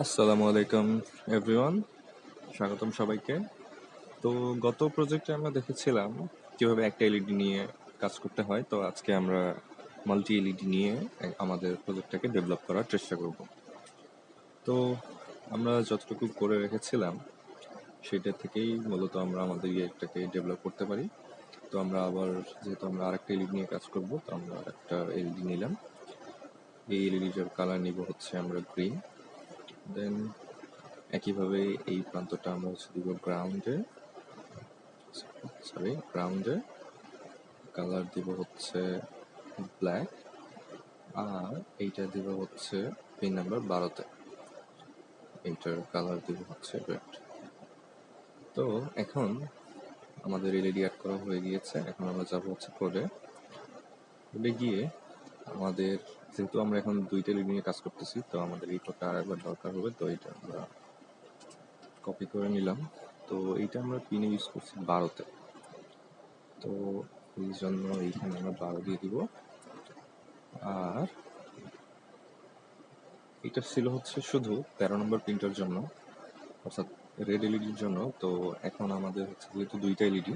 আসসালামু আলাইকুম এভরিওয়ান, স্বাগতম সবাইকে। তো গত প্রজেক্টে আমরা দেখেছিলাম কিভাবে একটা এলইডি নিয়ে কাজ করতে হয়। তো আজকে আমরা মাল্টি এলইডি নিয়ে আমাদের প্রজেক্টটাকে ডেভেলপ করার চেষ্টা করব। তো আমরা যতটুকু করে রেখেছিলাম সেটা থেকেই মূলত আমরা আমাদের ইয়েটাকে ডেভেলপ করতে পারি। তো আমরা আবার যেহেতু আমরা আরেকটা এলইডি নিয়ে কাজ করব, তো আমরা একটা এলইডি নিলাম। এই এলইডিটার কালার নিব হচ্ছে আমরা গ্রিন। দেন একইভাবে এই প্রান্তটা আমরা দিব গ্রাউন্ডে কালার দিব হচ্ছে ব্ল্যাক, আর এইটা দিব হচ্ছে পিন নাম্বার 12-তে, এইটার কালার দিব হচ্ছে রেড। তো এখন আমাদের এলইডি অ্যাড করা হয়ে গিয়েছে। এখন আমরা যাবো হচ্ছে কোডে গিয়ে আমাদের, যেহেতু আমরা এখন দুইটা এলইডি নিয়ে কাজ করতেছি, তো আমাদের এই কোডটা আরেকবার দরকার হবে। তো এটা আমরা কপি করে নিলাম। তো এইটা আমরা পিনে ইউজ করছি 12-তে, তো এই জন্য এইখানে আমরা 12 দিয়ে দিব। আর এটা ছিল হচ্ছে শুধু 13 নম্বর প্রিন্টার জন্য, অর্থাৎ রেড এলইডির জন্য। তো এখন আমাদের হচ্ছে যেহেতু দুইটা এলইডি,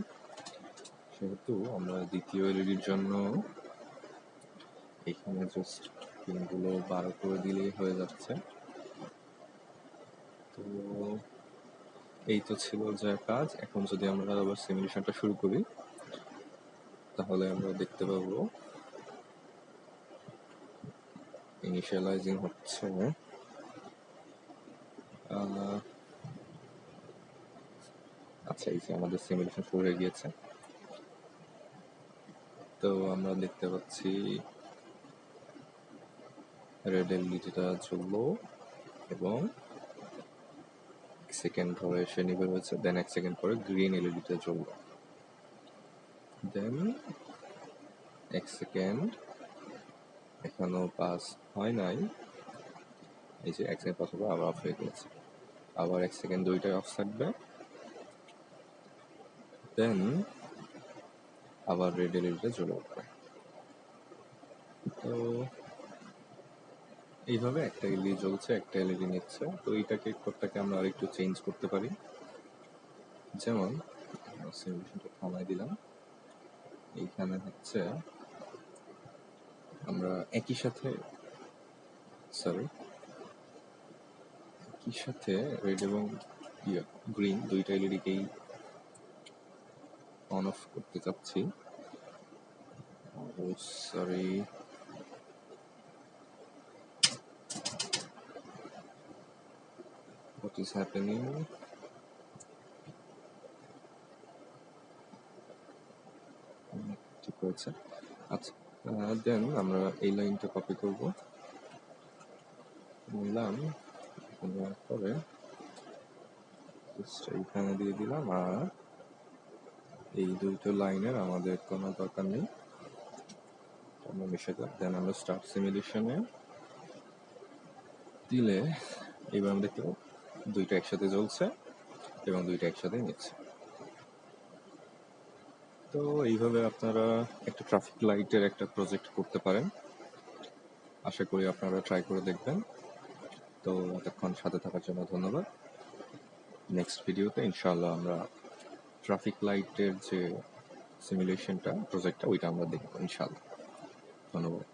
সেহেতু আমরা দ্বিতীয় এলইডির জন্য এখানে জাস্ট পিনগুলো 12 করে দিলেই হয়ে যাচ্ছে। তো এই তো ছিল যা কাজ। এখন যদি আমরা আবার সিমুলেশনটা শুরু করি, তাহলে আমরা দেখতে পাবো ইনিশিয়ালাইজিং হচ্ছে। আচ্ছা, এই যে আমাদের সিমুলেশন শুরু হয়ে গিয়েছে। তো আমরা দেখতে পাচ্ছি রেড এলইডিটা জ্বললো এবং সেকেন্ড ধরে এসে নিভে রয়েছে। দেন 1 সেকেন্ড পরে গ্রিন এলইডিটা জ্বললো। দেন 1 সেকেন্ড এখনো পাস হয় নাই, এই যে 1 সেকেন্ড পাস হবে আবার অফ হয়ে গেছে। আবার 1 সেকেন্ড দুইটাই অফ থাকবে। দেন আবার রেড এলইডিটা জ্বলে উঠবে। তো এইভাবে একটা এলইডি জ্বলছে, একটা এলইডি নিচ্ছে। তো এইটাকে কোডটাকে আমরা আরেকটু চেঞ্জ করতে পারি। যেমন সিমুলেশনটা থামাই দিলাম। এইখানে হচ্ছে আমরা একই সাথে রেড এবং গ্রিন দুইটা এলইডিকেই অন অফ করতে চাচ্ছি। Sorry, what is happening? ঠিক হয়েছে। আচ্ছা, দেন আমরা এই লাইনটা কপি করব। নিলাম, নেওয়ার পরে এইখানে দিয়ে দিলাম। আর এই দুটো লাইনের আমাদের কোনো দরকার নেই, আমরা মিশে দিলাম। দেন আমরা স্টার্ট সিমুলেশনে দিলে এইবার আমরা দেখতে পাবো দুইটা একসাথে জ্বলছে এবং দুইটা একসাথে নিচ্ছে। তো এইভাবে আপনারা একটা ট্রাফিক লাইটের একটা প্রজেক্ট করতে পারেন। আশা করি আপনারা ট্রাই করে দেখবেন। তো এতক্ষণ সাথে থাকার জন্য ধন্যবাদ। নেক্সট ভিডিওতে ইনশাআল্লাহ আমরা ট্রাফিক লাইটের যে সিমুলেশনটা প্রজেক্টটা ওইটা আমরা দেখবো ইনশাআল্লাহ। ধন্যবাদ।